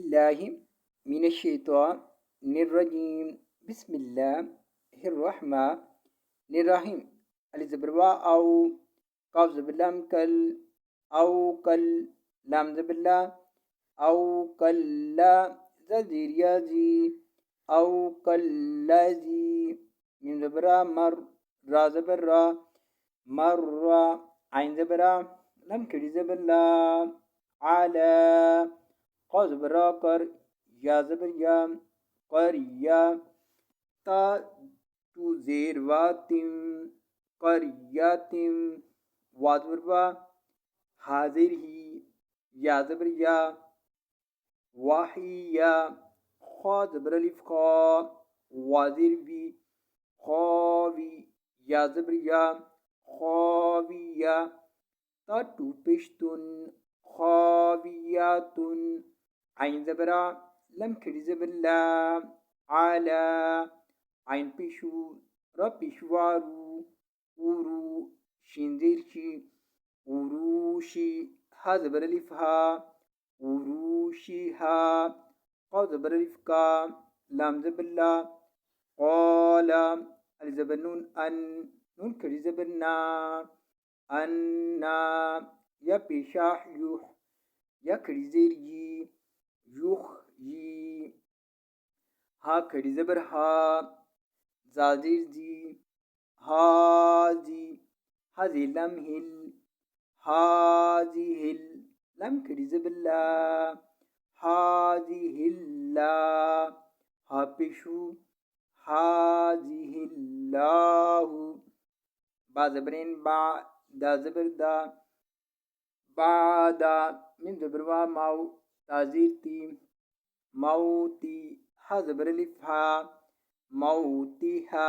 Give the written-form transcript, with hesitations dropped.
बिल्लाहि मिनश्शैतानिर्रजीम बिस्मिल्लाहिर्रहमानिर्रहीम अलिफ ज़बर वा औ काफ ज़बर लाम कल औ कल लाम ज़बर ला औ कल्ला ज़ीर या जी औ कल्लाजी मीम ज़बर मर रा ज़बर रा मर्रा आइन ज़बर लम खड़ी ज़बर ला आला क़ा ज़बर रा कर या ज़बर या क़रिया ता टू ज़ेर वातिम क़रियातिम वा ज़बर वा हाज़िर ही या ज़बर या वाहिया ख़ा ज़बर अलिफ ख़ा वाज़िर भी ख़ावी या ज़बर या ख़ाविया ता टू पेश्तुन ख़ावियातुन आइन ज़बरा लम खड़ी ज़बर ला आला आइन पेशु र पेशवारू उरू शीन ज़ेर शी उरूशी हा ज़बर अलिफ हा उरूशिहा क़ा ज़बर अलिफ का लाम ज़बर ला क़ाला अलिफ ज़बर नून अन नून खड़ी ज़बर ना अन्ना या पेशा युह या खड़ी ज़ेर यी युह यी हा खड़ी ज़बर हा ज़ाज़ीर जी हाजी हाजी लम हिल हाजी हिल लम खड़ी ज़बर ला हाजी हिल्ला हा पेशु हाजी हिल्लाहु बा ज़बरेन बा दा ज़बर दा बादा मिम ज़बर वा माउ ताज़ीर ती मौती हा ज़बर अलिफ हा मौतिहा